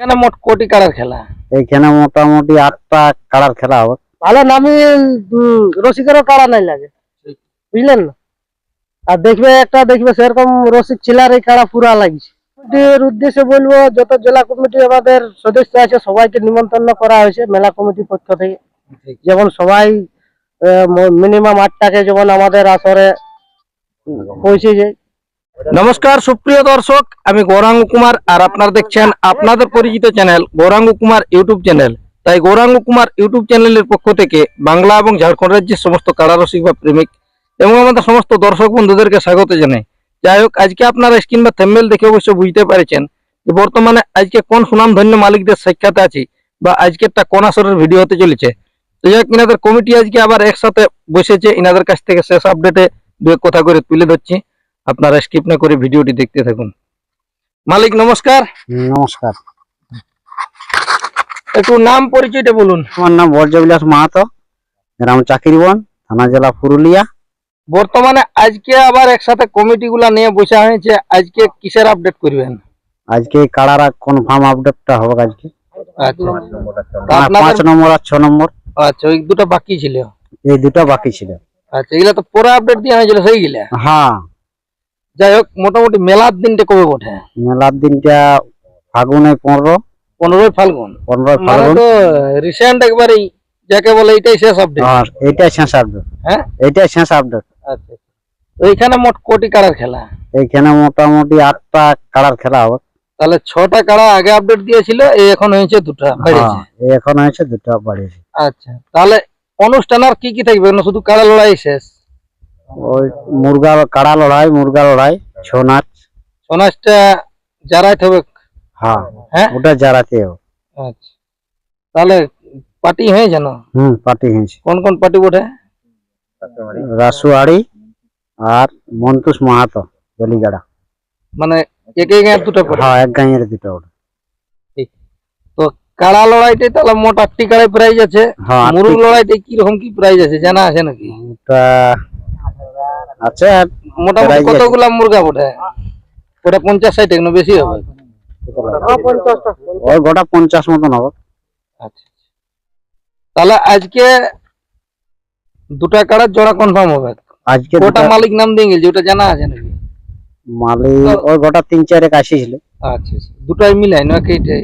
এখানে মোট কোটি কাড়ার খেলা। এইখানে মোটামুটি 8টা কাড়ার খেলা হবে। ভালো নামি রসিকেরও কাড়া নাই লাগে, বুঝলেন না? আর দেখবে সেরকম রসিক ছিলার এই কাড়া পুরা লাগছে। কমিটির উদ্দেশ্যে বলবো, যত জেলা কমিটি আমাদের সদস্য আছে সবাইকে নিমন্ত্রণ করা হয়েছে মেলা কমিটির পক্ষ থেকে। যেমন সবাই মিনিমাম 8টাকে যেমন আমাদের আসরে পৌঁছে যায়। নমস্কার সুপ্রিয় দর্শক, আমি গৌরাঙ্গ কুমার আর আপনারা দেখছেন আপনাদের পরিচিত channel Gouranga Kumar YouTube channel. তাই গৌরাঙ্গ কুমার ইউটিউব চ্যানেলের পক্ষ থেকে বাংলা এবং ঝাড়খণ্ড রাজ্যের সমস্ত কাড়ারসিক বা প্রেমিক এবং আমাদের সমস্ত দর্শক বন্ধুদেরকে স্বাগত জানাই। যাই হোক, আজকে আপনারা স্ক্রিন বা থাম্বনেল দেখে অবশ্য বুঝতে পারছেন যে বর্তমানে আজকে কোন সুনামধন্য মালিকদের সাক্ষাতে আছি বা আজকে একটা কোন আসরের ভিডিও হতে চলেছে। তো যাই হোক, ইনাদের কমিটি আজকে আবার একসাথে বসেছে। ইনাদের কাছ থেকে শেষ আপডেটে দু এক কথা করে তুলে ধরছি, আপনারা স্কিপ না করে ভিডিওটি দেখতে থাকুন। মালিক নমস্কার। নমস্কার। একটু নাম পরিচয়টা বলুন। আমার নাম বর্জবিলাস মাহাতো, গ্রাম চাকিরবন, থানা জেলা পুরুলিয়া। বর্তমানে আজকে আবার একসাথে কমিটি গুলা নিয়ে বসা হয়েছে, আজকে কিসের আপডেট করবেন? আজকে কাড়ারা কনফার্ম আপডেটটা হবে আজকে। আচ্ছা, 5 নম্বর আর 6 নম্বর। আচ্ছা, ওই দুটো বাকি ছিল। এই দুটো বাকি ছিল। আচ্ছা, এগুলা তো পরে আপডেট দেওয়া হয়েছিল সেইগুলা। হ্যাঁ। যাই হোক, মোটামুটি মেলার দিনটা কবে ওঠে? মেলার দিনটা ফাগুনে 15ই ফাল্গুন। 15 মানে ফাল্গুন। তো রিসেন্ট একবারেই যাকে বলে এটাই শেষ আপডেট। আর এইটাই শেষ আপডেট। হ্যাঁ, এইটাই শেষ আপডেট। আচ্ছা, তো এইখানে মোট কোটি কাড়ার খেলা। এইখানে মোটামুটি 8টা কাড়ার খেলা হবে। তাহলে 6টা কাড়া আগে আপডেট দিয়েছিল, এই এখন হয়েছে 2টা বেড়েছে। এই এখন হয়েছে 2টা বাড়িয়েছে। আচ্ছা, তাহলে অনুষ্ঠান আর কি কি থাকবে? না শুধু কাড়া লড়াই শেষ? ওই কাড়া লড়াই, মুরগা লড়াই, ছৌ নাচ। ছৌ নাচটা যারাই হবে। হ্যাঁ, হ্যাঁ, ওটা জারাতে হবে। আচ্ছা, তাহলে পার্টি হয়ে যেন পার্টি হয়েছে। কোন কোন পার্টি বটে? রাসুয়াড়ি আর মন্তুষ মাহাতো বেলিগাড়া। মানে একই গাঁয়ের দুটো পড়ে? হ্যাঁ, এক গাঁয়ের দুটো ওটা। তো কাড়া লড়াইটাই তাহলে মোট 8টি কাড়াই প্রাইজ আছে। হ্যাঁ, মুরুগ লড়াইতে কি রকম কি প্রাইজ আছে জানা আছে নাকি? ওটা আছে। মোটামুটি কতগুলা মুরগা বটে? ওটা 50-60 না বেশি হবে? ওই গোটা 50 মতন হবে। আচ্ছা, তাহলে আজকে 2টা কাড়ার জোড়া কনফার্ম হবে। আজকে ওটা মালিক নাম দিয়ে গেছে, ওটা জানা আছে নাকি? মালিক ওই গোটা 3-4 কাশি ছিল। আচ্ছা, দুটাই মিলাই না এইটাই?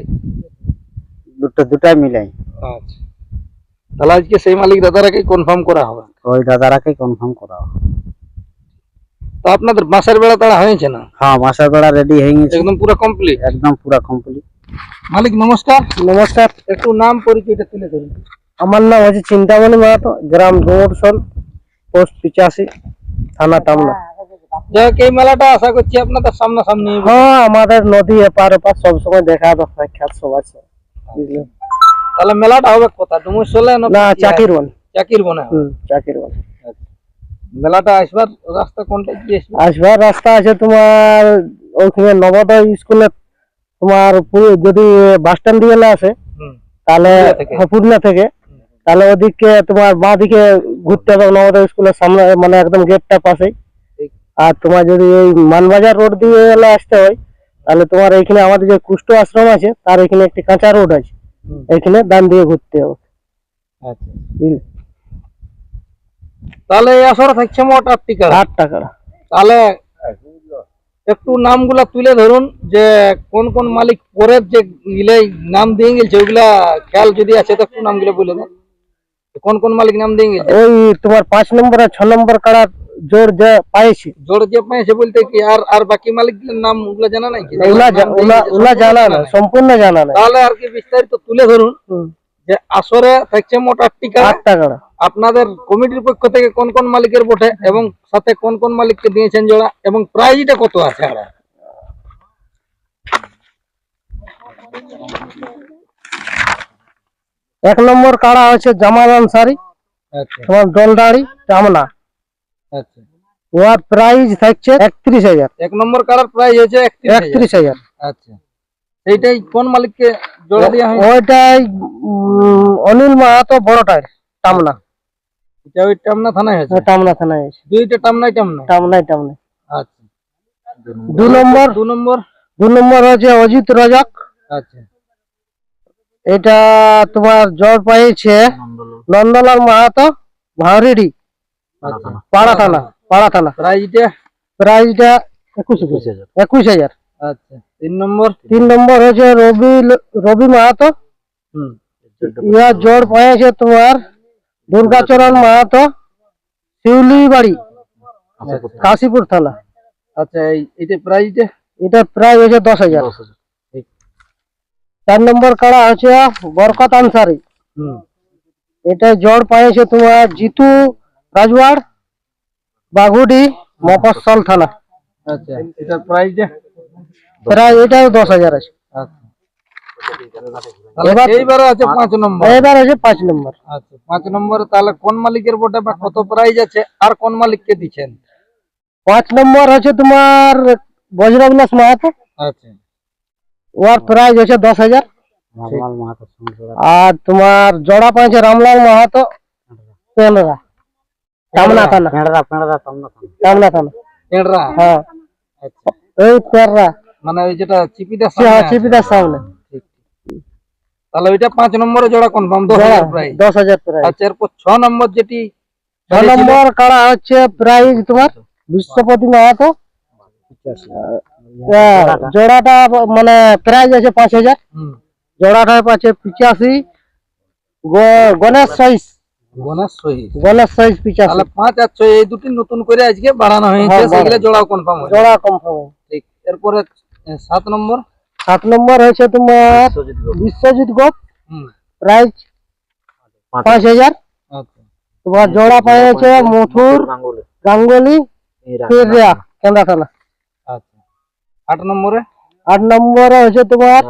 দুটাই মিলাই। আচ্ছা, তাহলে আজকে সেই মালিক দাদারাকে কনফার্ম করা হবে। ওই দাদারাকে কনফার্ম করা হবে। তো আপনাদের বাঁশের বেড়া তাড়া হয়েছে না? হ্যাঁ, বাসার বেড়া রেডি হয়ে গেছে, একদম পুরো কমপ্লিট। একদম পুরো কমপ্লিট। মালিক নমস্কার। নমস্কার। একটু নাম পরিচয়টা তুলে ধরুন। আমার নাম হচ্ছে চিন্তামণি মাহাতো, গ্রাম ডোমরসল, পোস্ট 85, থানা টামনা। যাই হোক, এই মেলাটা আশা করছি আপনাদের সামনাসামনি। হ্যাঁ, আমাদের নদী এপার ওপার সবসময় দেখা সাক্ষাৎ সবাই। বুঝলেন? তাহলে মেলাটা হবে কোথায়? ডুমুরসলে না, চাকিরবন। চাকিরবনে? চাকিরবন। মেলাটা আসবার রাস্তা কোনটা কি? আসবার রাস্তা আছে তোমার ওখানে নবোদয় স্কুলে, তোমার যদি বাস স্ট্যান্ড দিয়ে আসে তাহলে পুরুলিয়া থেকে, তাহলে ওদিকে তোমার বাঁ দিকে ঘুরতে হবে নবোদয় স্কুলের সামনে, মানে একদম গেটটা পাশেই। আর তোমার যদি এই মানবাজার রোড দিয়ে এলে আসতে হয় তাহলে তোমার এইখানে আমাদের যে কুষ্ঠ আশ্রম আছে তার এখানে একটি কাঁচা রোড আছে, এখানে ডান দিয়ে ঘুরতে হবে। আচ্ছা, তাহলে এই আসরে থাকছে মোট 8টি কাড়া। 8টা কাড়া। তাহলে একটু নামগুলা তুলে ধরুন, যে কোন কোন মালিক পরের যে নাম দিয়ে গেছে ওইগুলা খেয়াল যদি আছে তো একটু নামগুলো বলে দেন। কোন কোন মালিক নাম দিয়ে গেছে? ওই তোমার 5 নম্বর আর 6 নম্বর কাড়া জোর যে পাইছি। জোর যে পাইছে বলতে কি আর বাকি মালিকদের নাম ওগুলা জানা নাই কি? ওগুলা জানা না, সম্পূর্ণ জানা না। তাহলে আর কি বিস্তারিত তুলে ধরুন যে আসরে থাকছে মোট 8টি কাড়া। আপনাদের কমিটির পক্ষ থেকে কোন কোন মালিকের বটে এবং সাথে কোন কোন মালিককে দিয়েছেন জোড়া, এবং প্রাইজটা কত আছে? 1 নম্বর কাড়া হচ্ছে জামাল আনসারি, তোমার দলদাড়ি টামনা। আচ্ছা, ওর প্রাইস থাকছে 31,000। 1 নম্বর কাড়ার প্রাইস হচ্ছে 31,000। আচ্ছা, এইটাই কোন মালিককে জোড়া দেওয়া হয়? ওইটাই অনিল মাহাতো বড়টার টামনা। এটা ওই টামনা থানায় হয়েছে? টামনা থানায় আছে। দুইটা টামনায়? এটা তোমার জ্বর পাইছে নন্দলাল মাহাতো, ভাঁড়িডি, পাড়া থানা। প্রাইজটা প্রাইসটা 21,000। আচ্ছা 3 নম্বর 3 নম্বর হচ্ছে রবি মাহাতো, হুম ইয়া জ্বর পাইছে তোমার দুর্গাচরণ মাহাতো, শিউলি বাড়ি, কাশীপুর থানা। আচ্ছা এইটা প্রাইজটা এটা প্রায় হচ্ছে 10,000। 4 নম্বর কাড়া হচ্ছে বরকত আনসারি, হুম এটা জ্বর পাইছে তোমার জিতু রাজওয়াড়, বাগুডি, মফস্বল থানা। আচ্ছা এটা প্রাইজটা প্রায় এটাও 10,000 আছে। আচ্ছা তাহলে এইবারে আছে 5 নম্বর। এবার আছে 5 নম্বর। আচ্ছা 5 নম্বরে তাহলে কোন মালিকের বটে বা কত প্রাইজ আছে আর কোন মালিককে দিচ্ছেন? 5 নম্বর হচ্ছে তোমার বজ্রবিলাস মাহাতো, আচ্ছা ওর প্রাইস হচ্ছে 10,000। আর তোমার জোড়া পাইছে রামলাল মাহাতো, পেনরা, টামনা থানা। টামনা থানা, এড়রা হ্যাঁ আচ্ছা এই পেনরা, মানে ওই যেটা চিপিদার চিপিদার সামনে। তাহলে ওইটা 5 নম্বরে জোড়া কনফার্ম 10,000 প্রাইস। 10,000 প্রাইস। আচ্ছা এরপর 6 নম্বর যেটি 6 নম্বর কাড়া হচ্ছে প্রাইস তোমার বিশ্বপতি মাহাতো, জোড়াটা মানে প্রাইস আছে 5,000। হুম জোড়াটা পাচ্ছে 85। গণেশ সাইজ, বোনাস সহি গণেশ সাইজ 85। তাহলে 5 আর 6 এই দুটি নতুন করে আজকে বাড়ানো হয়েছে, হ্যাঁ, সেগুলো জোড়াও কনফার্ম হয়েছে। জোড়া কনফার্ম। ঠিক এরপরে 7 নম্বর 7 নম্বর হয়েছে তোমার বিশ্বজিৎ গোপ, হুম প্রাইস 5,000। আচ্ছা তোমার জোড়া পাইছে মথুর গাঙ্গুলি, ফিরিয়া, কেন্দ্রা থানা। আচ্ছা 8 নম্বরে 8 নম্বরে হচ্ছে তোমার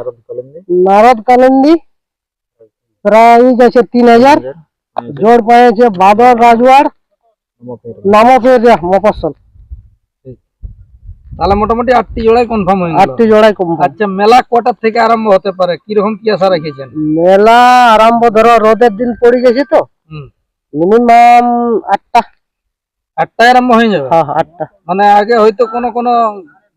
নারদ কালিন্দি, প্রাইস আছে 3,000। জোর পাইছে বাদর রাজওয়াড়, নামো ফিরিয়া, মফস্বল। তাহলে মোটামুটি 8টি জোড়াই কনফার্ম হয়ে গেল। 8টি জোড়াই কনফার্ম। আচ্ছা মেলা কটা থেকে আরম্ভ হতে পারে, কিরকম কি আশা রেখেছেন? মেলা আরম্ভ ধরো রোদের দিন পড়ে গেছে তো হুম মিনিমাম 8টা। 8টায় আরম্ভ হয়ে যাবে? হ্যাঁ 8টা। মানে আগে হয়তো কোনো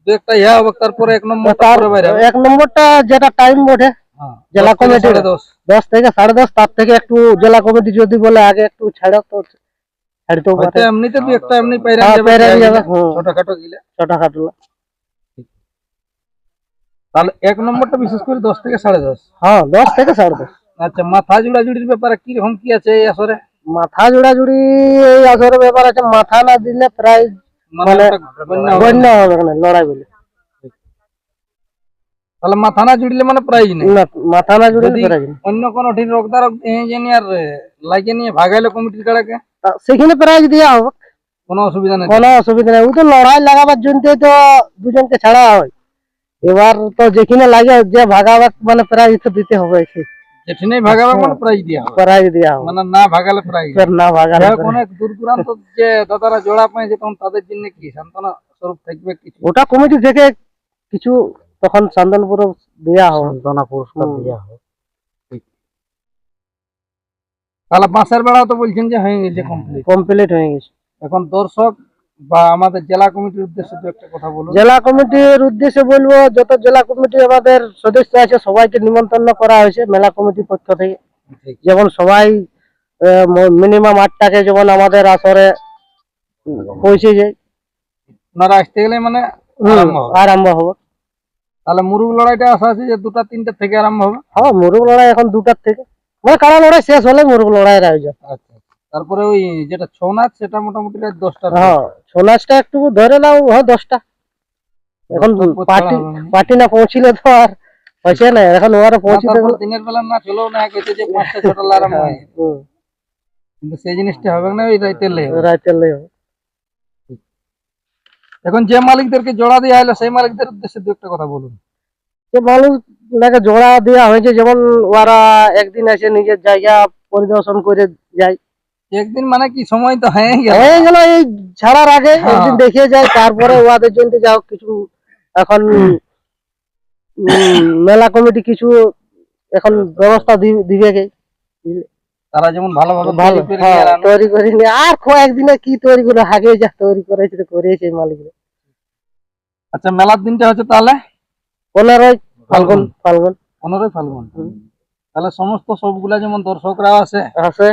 দু একটা ইয়া হবে, তারপরে 1 নম্বর তার তারপরে বাইরে হবে। 1 নম্বরটা যেটা টাইম বটে হ্যাঁ জেলা 10 থেকে কমিটি 10:30। 10 থেকে 10:30, তার থেকে একটু জেলা কমিটি যদি বলে আগে একটু ছাড়ো তো ছাড়তেও হয়তো পারে। এমনিতে দু একটা এমনি পাইরা হ্যাঁ, যাবে, পাইরা জায়গা যাবে, গিলা, হুম। ছোটখাটো গিলা। ছোটখাটো। তাহলে 1 নম্বরটা বিশেষ করে 10 থেকে 10:30। হ্যাঁ 10 থেকে 10:30। আচ্ছা মাথা জুড়াজুড়ির ব্যাপারে কিরকম কি আছে এই আসরে? মাথা জোড়াজুড়ি এই আসরের ব্যাপার আছে, মাথা না দিলে প্রায় মানে ওটা গণ্য হবে গণ্য না। হবে না লড়াই বলে। তাহলে মাথা না জুড়লে মানে প্রাইজ নেই। না, মাথা না জুড়লে যদি প্রাইজ নেই। অন্য কোনো ঠিক রোগদারক জানি আর লাগে নিয়ে ভাগাইলো কমিটির কাড়াকে সেখানে প্রাইজ দেওয়া হবে, কোনো অসুবিধা নেই। কোনো অসুবিধা নেই। ওই তো লড়াই লাগাবার জন্য তো দুজনকে ছাড়া হয়। এবার তো যেখানে লাগে যে ভাগাবার মানে প্রাইজ তো দিতে হবে, যেখানে ভাগাবে মানে প্রাইজ দেওয়া হবে, প্রাইজ দেওয়া হবে। মানে না ভাগালে প্রাইজ না ভাগালে অনেক দূর দূরান্ত যে দাদারা জোড়া পাইছে তখন তাদের জন্য কি সান্ত্বনা স্বরূপ থাকবে কিছু? ওটা কমিটি থেকে কিছু তখন চন্দনপুর দেওয়া হবে, সান্ত্বনা পুরস্কার দেওয়া হবে। তাহলে বাঁশের বেড়াও তো বলছেন যে হয়ে গেছে কমপ্লিট? কমপ্লিট হয়ে গেছে। এখন দর্শক বা আমাদের জেলা কমিটির উদ্দেশ্যে তো একটা কথা বলুন। জেলা কমিটির উদ্দেশ্যে বলবো, যত জেলা কমিটি আমাদের সদস্য আছে সবাইকে নিমন্ত্রণ করা হয়েছে মেলা কমিটির পক্ষ থেকে। ঠিক। যেমন সবাই মিনিমাম 8টাকে যেমন আমাদের আসরে পৌঁছে যায়, আপনারা আসতে গেলে মানে আরম্ভ হবে। আরম্ভ হবে। তাহলে মুরুগ লড়াইটা আশা আছে যে 2টা 3টা থেকে আরম্ভ হবে। হ্যাঁ মুরুগ লড়াই এখন 2টার থেকে, মানে কারা লড়াই শেষ হলে মুরুগ লড়াইয়ের আয়োজন। আচ্ছা তারপরে ওই যেটা ছৌ নাচ সেটা মোটামুটি রাত 10টা। হ্যাঁ ছৌ নাচটা একটু ধরে নাও, হ্যাঁ 10টা। এখন পার্টি না পৌঁছিলে তো আর হয়েছে না, এখন ওরা পৌঁছিতে গেলে দিনের বেলা না চলেও না কইতে যে 5টা 6টা আরম্ভ হয়, কিন্তু সেই জিনিসটা হবে না, ওই রাতের লাই হবে। রাতের লাই হবে। এখন যে মালিকদেরকে জোড়া দেওয়া হলো সেই মালিকদের উদ্দেশ্যে দু একটা কথা বলুন। যে মানুষটাকে জোড়া দেওয়া হয়েছে, যেমন ওরা একদিন এসে নিজের জায়গা পরিদর্শন করে যায়। একদিন মানে কি সময় তো হয়ে গেল, হয়ে গেল এই ছাড়ার আগে একদিন দেখে যায়, তারপরে ওদের জন্য যাও কিছু এখন মেলা কমিটি কিছু এখন ব্যবস্থা দিবে গে। তারা যেমন ভালোভাবে ভালো তৈরি করে নিয়ে আনো। তৈরি করে নিয়ে আর কয়েকদিনে কি তৈরি করে আগে যা তৈরি করেছে তো করেছে মালিকরা। আচ্ছা মেলার দিনটা হচ্ছে তাহলে 15ই ফাল্গুন। 15ই ফাল্গুন। তাহলে সমস্ত সবগুলা যেমন দর্শকরা আছে আছে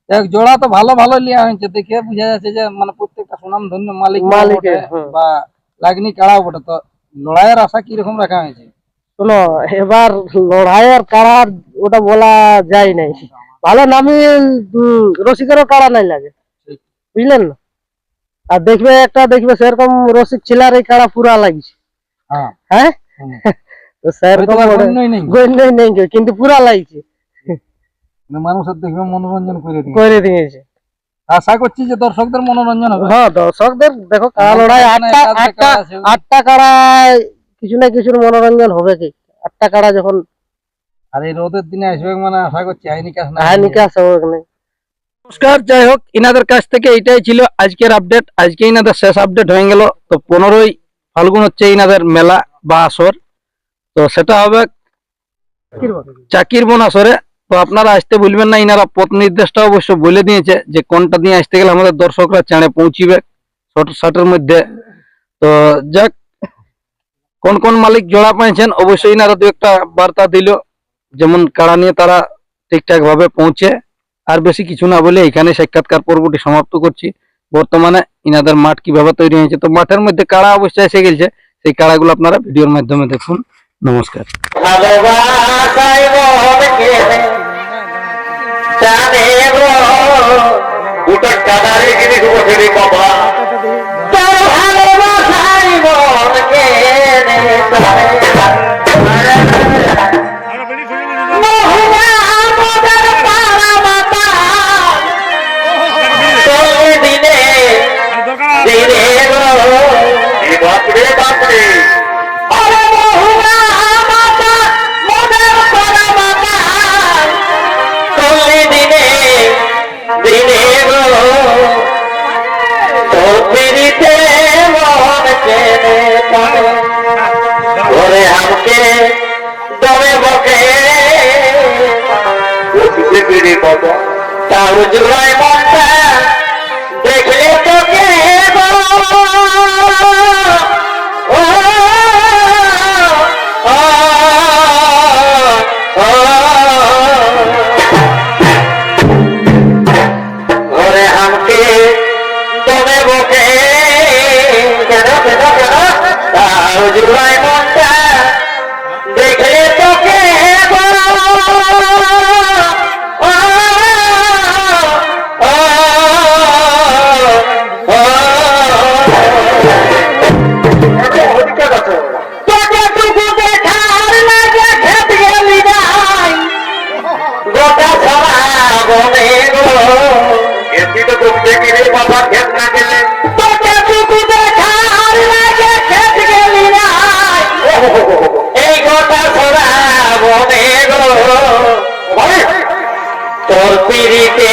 এক জোড়া তো ভালো ভালো লিয়া হয়েছে, দেখে বোঝা যাচ্ছে যে মানে প্রত্যেকটা সুনাম ধন্য মালিক মালিকের, হ্যাঁ। বা লাগনি কাড়াও বটে। তো লড়াইয়ের আশা কিরকম রাখা হয়েছে? শোনো, এবার লড়াইয়ের কাড়া ওটা বলা যায় নাই, ভালো নামি রসিকেরও কাড়া নাই লাগে, ঠিক। বুঝলেন না? আর দেখবে একটা দেখবে সেরকম রসিক ছিলার এই কাড়া পুরা লাগছে, হ্যাঁ হ্যাঁ হুম। তো সেরকম হয়তো বা ওটা গণ্যই নেই। গণ্যই নেই কেউ, কিন্তু পুরা লাগছে, মানে মানুষের দেখবে মনোরঞ্জন করে দিবে। করে দিয়েছে। আশা করছি যে দর্শকদের মনোরঞ্জন হবে। হ্যাঁ, দর্শকদের দেখো কাড়া লড়াই আটটা একাধ আটটা কাড়া আছে। আটটা কাড়ায় কিছু না কিছুর মনোরঞ্জন হবে কি, আটটা কাড়া যখন আর এই রোদের দিনে আসবে মানে আশা করছি আইনিকাস না। নিকাশ হবে ওখানে। নমস্কার, যাই হোক ইনাদের কাছ থেকে এটাই ছিল আজকের আপডেট। আজকে ইনাদের শেষ আপডেট হয়ে গেল। তো 15ই ফাল্গুন হচ্ছে ইনাদের মেলা বা আসর, তো সেটা হবে চাকির বন আসরে। তো আপনারা আসতে ভুলবেন না। ইনারা পথ নির্দেশটা অবশ্য বলে দিয়েছে যে কোনটা দিয়ে আসতে গেলে আমাদের দর্শকরা চাঁড়ে পৌঁছিবে শর্টের মধ্যে। তো যাক, কোন কোন মালিক জোড়া পাইছেন অবশ্যই ইনারা দু একটা বার্তা দিল, যেমন কাড়া নিয়ে তারা ঠিকঠাক ভাবে পৌঁছে। আর বেশি কিছু না বলে এখানে সাক্ষাৎকার পর্বটি সমাপ্ত করছি। বর্তমানে ইনাদের মাঠ কিভাবে তৈরি হয়েছে, তো মাঠের মধ্যে কাড়া অবশ্যই এসে গেছে, সেই কাড়াগুলো আপনারা ভিডিওর মাধ্যমে দেখুন। নমস্কার। ভালোবাসাই মনকে জানে গো দুটার কাদারে গিরি বসে বাবা তোর ভালোবাসাই মনকে মহুয়া আমাদের পাড়া মাতা তোর দিনে দিনে গো এই বাপরে বাপরে আরে মহুয়া মাতা মোদের পাড়া মাতা তোর দিনে দিনে গো তোর পিড়িতে মন কেনে কানে ওরে আমাকে দমে বকে ওদিকে পিড়ি বাবা তাও জুড়াই মনটা দেখলে তোকে গো ও ও ও ওরে আমাকে দমে বকে কেন কেন কেন তাও জুড়াই মনটা দেখলে তোকে গো ও ও ও তোকে টুকু দেখার লাগে খেত গেলি নাই গোটা ছড়া বনে গো এসি তো ঘুরতে গেলে বাবা খেত না গেলে তোকে টুকু দেখার লাগে খেত গেলি নাই এই গোটা ছড়া বনে গো তোর পিড়িতে